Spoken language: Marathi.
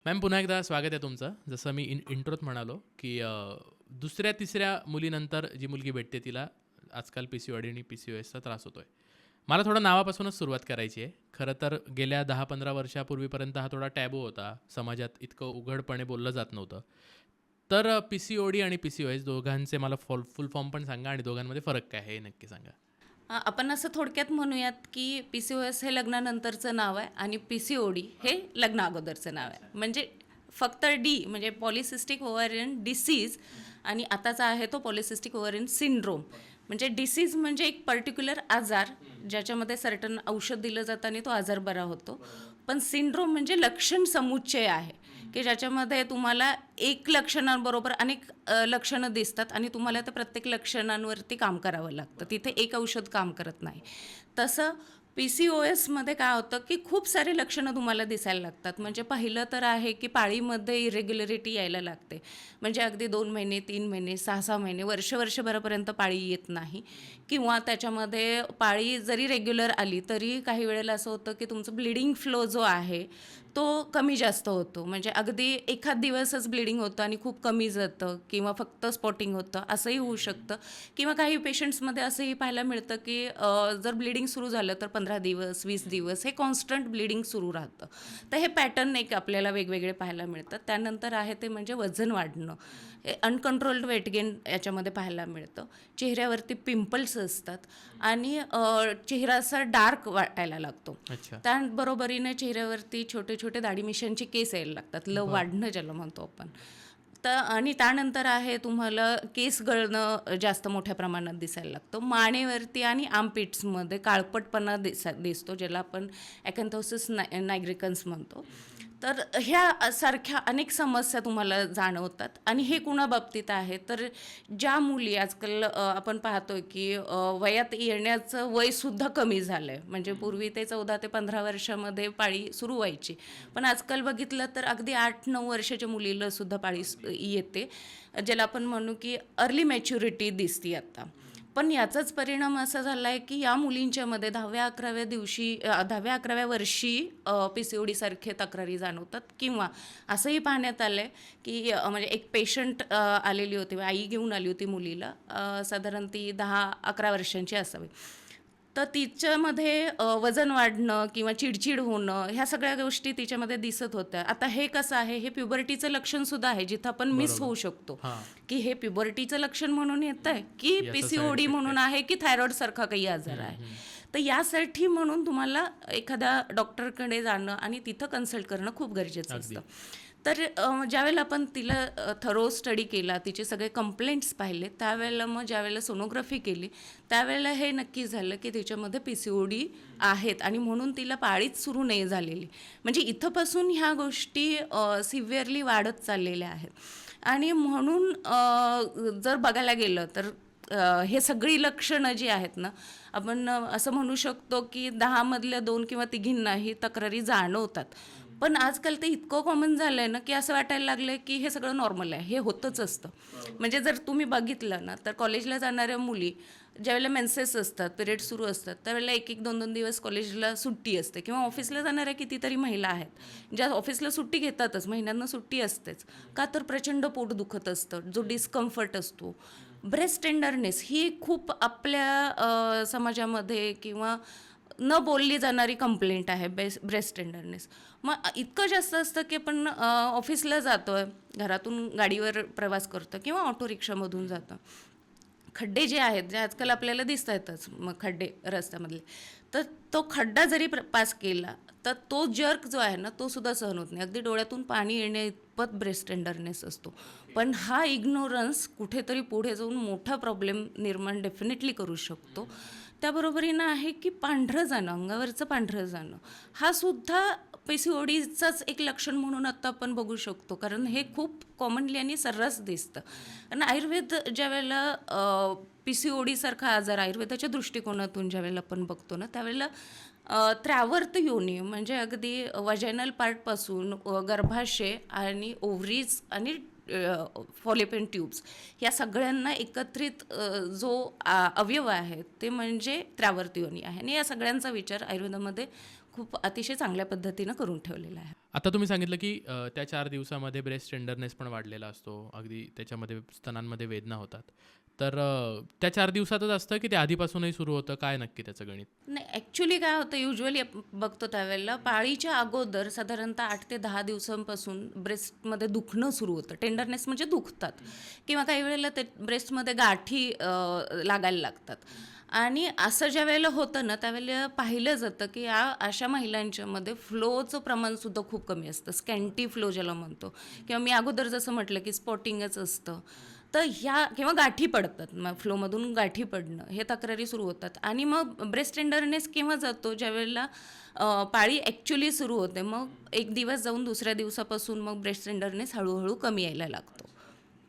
मॅम पुन्हा एकदा स्वागत आहे तुमचं. जसं मी इंट्रोत म्हणालो, की दुसऱ्या-तिसऱ्या मुलीनंतर जी मुलगी भेटते तिला आजकाल पी-सी-ओ-डी आणि पी-सी-ओ-एसचा त्रास होतोय. मला थोडं नावापासूनच सुरुवात करायची आहे. खरं तर गेल्या 10-15 वर्षापूर्वीपर्यंत हा थोडा टॅबू होता. समाजात इतकं उघडपणे बोललं जात नव्हतं. तर पी-सी-ओ-डी आणि पी-सी-ओ-एस दोघांचे मला फुल फॉर्म पण सांगा आणि दोघांमध्ये फरक काय आहे हे नक्की सांगा? आपण असं थोडक्यात म्हणूयात की पी-सी-ओ-एस हे लग्नानंतरचं नाव आहे आणि पी-सी-ओ-डी हे लग्ना अगोदरचं नाव आहे. म्हणजे फक्त डी म्हणजे पॉलिसिस्टिक ओव्हॅरियन डिसीज आणि आताचा आहे तो पॉलिसिस्टिक ओव्हॅरियन सिंड्रोम. म्हणजे डिसीज म्हणजे एक पर्टिक्युलर आजार ज्याच्यामध्ये सर्टन औषध दिलं जातं आणि तो आजार बरा होतो. पण सिंड्रोम म्हणजे लक्षण समुच्चय आहे की ज्याच्यामध्ये तुम्हाला एक लक्षणांबरोबर अनेक लक्षणं दिसतात आणि तुम्हाला त्या प्रत्येक लक्षणांवरती काम करावं लागतं. तिथे एक औषध काम करत नाही. तसं पी-सी-ओ-एसमध्ये काय होतं की खूप सारे लक्षणं तुम्हाला दिसायला लागतात. म्हणजे पहिलं तर आहे की पाळीमध्ये इरेग्युलरिटी यायला लागते. म्हणजे अगदी 2 महिने, 3 महिने, 6-6 महिने, वर्षभरापर्यंत पाळी येत नाही. किंवा त्याच्यामध्ये पाळी जरी रेग्युलर आली तरी काही वेळेला असं होतं की तुमचं ब्लिडिंग फ्लो जो आहे तो कमी जास्त होतो. म्हणजे अगदी एखाद दिवसच ब्लिडिंग होतं आणि खूप कमी जातं किंवा फक्त स्पॉटिंग होतं असंही होऊ शकतं. किंवा काही पेशंट्समध्ये असंही पाहायला मिळतं की जर ब्लिडिंग सुरू झालं तर 15 दिवस 20 दिवस हे कॉन्स्टंट ब्लिडिंग सुरू राहतं. तर हे पॅटर्न एक आपल्याला वेगवेगळे पाहायला मिळतात. त्यानंतर आहे ते म्हणजे वजन वाढणं, हे अनकंट्रोल्ड वेट गेन याच्यामध्ये पाहायला मिळतं. चेहऱ्यावरती पिंपल्स असतात आणि चेहरा असा डार्क वाटायला लागतो. अच्छा. त्याबरोबरीने चेहऱ्यावरती छोटे छोटे दाढी मिशांचे केस यायला लागतात, बरं. वाढणं ज्याला म्हणतो आपण. तर आणि त्यानंतर आहे तुम्हाला केस गळणं जास्त मोठ्या प्रमाणात दिसायला लागतं. मानेवरती आणि आर्मपिट्समध्ये काळपटपणा दिसतो, ज्याला आपण ॲकॅन्थोसिस नायग्रिकन्स म्हणतो. तर ह्या सारख्या अनेक समस्या तुम्हाला जाणवतात. आणि हे कुणाबाबतीत आहे तर ज्या मुली आजकाल आपण पाहतोय की वयात येण्याचं वयसुद्धा कमी झालं आहे. म्हणजे पूर्वी ते 14 ते 15 वर्षामध्ये पाळी सुरू व्हायची, पण आजकाल बघितलं तर अगदी 8-9 वर्षाच्या मुलीला सुद्धा पाळी येते, ज्याला आपण म्हणू की अर्ली मॅच्युरिटी दिसते आता. पण याचाच परिणाम असा झाला आहे की या मुलींच्यामध्ये 10व्या-11व्या दिवशी 10व्या-11व्या वर्षी पी-सी-ओ-डी सारखे तक्रारी जाणवतात. किंवा असंही पाहण्यात आलं आहे की म्हणजे एक पेशंट आलेली होती, आई घेऊन आली होती मुलीला, साधारण ती 10-11 वर्षांची असावी. तर तिच्यामध्ये वजन वाढणं किंवा चिडचिड होणं ह्या सगळ्या गोष्टी तिच्यामध्ये दिसत होत्या. आता हे कसं आहे, हे प्युबर्टीचं लक्षणसुद्धा आहे, जिथं आपण मिस बरोबर. होऊ शकतो हां. की हे प्युबर्टीचं लक्षण म्हणून येतं आहे की याचा साइड पी-सी-ओ-डी इफेक्ट आहे. म्हणून आहे की थायरॉइडसारखा काही आजार हं, आहे. हं. तर यासाठी म्हणून तुम्हाला एखाद्या डॉक्टरकडे जाणं आणि तिथं कन्सल्ट करणं खूप गरजेचं अगदी. असतं. तर ज्यावेळेला आपण तिला थरो स्टडी केला, तिचे सगळे कंप्लेंट्स पाहिले, त्यावेळेला मग ज्यावेळेला सोनोग्राफी केली त्यावेळेला हे नक्की झालं की तिच्यामध्ये पी-सी-ओ-डी आहेत आणि म्हणून तिला पाळीच सुरू नाही झालेली. म्हणजे इथंपासून ह्या गोष्टी सिव्हिअरली वाढत चाललेल्या आहेत. आणि म्हणून जर बघायला गेलं तर हे सगळी लक्षणं जी आहेत ना, आपण असं म्हणू शकतो की 10 मधल्या 2 किंवा तिघींना ही तक्रारी जाणवतात. पण आजकाल ते इतकं कॉमन झालं आहे ना की असं वाटायला लागलं आहे की हे सगळं नॉर्मल आहे, हे होतच असतं. म्हणजे जर तुम्ही बघितलं ना तर कॉलेजला जाणाऱ्या मुली ज्यावेळेला मेन्सेस असतात, पिरियड सुरू असतात, त्यावेळेला 1-1, 2-2 दिवस कॉलेजला सुट्टी असते. किंवा ऑफिसला जाणाऱ्या कितीतरी महिला आहेत ज्या ऑफिसला सुट्टी घेतातच, महिन्यांना सुट्टी असतेच. का तर प्रचंड पोट दुखत असतं, जो डिस्कम्फर्ट असतो. ब्रेस्ट टेंडरनेस ही खूप आपल्या समाजामध्ये किंवा न बोलली जाणारी कंप्लेंट आहे, ब्रेस्ट टेंडरनेस. मग इतकं जास्त असतं की आपण ऑफिसला जातो आहे, घरातून गाडीवर प्रवास करतो किंवा ऑटो रिक्षामधून जातो. खड्डे जे आहेत, जे आजकाल आपल्याला दिसत आहेतच मग खड्डे रस्त्यामधले, तर तो खड्डा जरी पास केला तर तो जर्क जो आहे ना तो सुद्धा सहन होत नाही. अगदी डोळ्यातून पाणी येण्या इतपत ब्रेस्ट टेंडरनेस असतो. पण हा इग्नोरन्स कुठेतरी पुढे जाऊन मोठा प्रॉब्लेम निर्माण डेफिनेटली करू शकतो. त्याबरोबरीनं आहे की पांढरं जाणं, अंगावरचं पांढरं जाणं हा सुद्धा पी-सी-ओ-डीचंच एक लक्षण म्हणून आता आपण बघू शकतो. कारण हे खूप कॉमनली आणि सर्रास दिसतं. आणि आयुर्वेद ज्यावेळेला पी-सी-ओ-डीसारखा आजार आयुर्वेदाच्या दृष्टिकोनातून ज्यावेळेला आपण बघतो ना त्यावेळेला त्र्यावर्त योनी म्हणजे अगदी वजायनल पार्टपासून गर्भाशय आणि ओव्हरीज आणि फॉलिपियन ट्यूब्स या सगळ्यांना एकत्रित जो अवयव आहे ते म्हणजे त्र्यावर्त योनी आहे. आणि या सगळ्यांचा विचार आयुर्वेदामध्ये खूप अतिशय चांगल्या पद्धतीनं करून ठेवलेला आहे. आता तुम्ही सांगितलं की त्या 4 दिवसामध्ये ब्रेस्ट टेंडरनेस पण वाढलेला असतो. अगदी त्याच्यामध्ये स्तनांमध्ये वेदना होतात. तर त्या 4 दिवसातच असतं की ते आधीपासूनही सुरू होतं? काय नक्की त्याचं गणित? नाही ॲक्च्युली काय होतं युजली बघतो त्यावेळेला पाळीच्या अगोदर साधारणतः 8 ते 10 दिवसांपासून ब्रेस्टमध्ये दुखणं सुरू होतं. टेंडरनेस म्हणजे दुखतात किंवा काही वेळेला ते ब्रेस्टमध्ये गाठी लागायला लागतात. आणि असं ज्या वेळेला होतं ना त्यावेळेला पाहिलं जातं की अशा महिलांच्यामध्ये फ्लोचं प्रमाणसुद्धा खूप कमी असतं. स्कॅन्टी फ्लो ज्याला म्हणतो किंवा मी अगोदर जसं म्हटलं की स्पॉटिंगच असतं. तर ह्या किंवा गाठी पडतात मग फ्लोमधून गाठी पडणं हे तक्रारी सुरू होतात आणि मग ब्रेस्ट टेंडरनेस केव्हा जातो ज्यावेळेला पाळी ॲक्च्युली सुरू होते. मग एक दिवस जाऊन दुसऱ्या दिवसापासून मग ब्रेस्ट टेंडरनेस हळूहळू कमी यायला लागतो.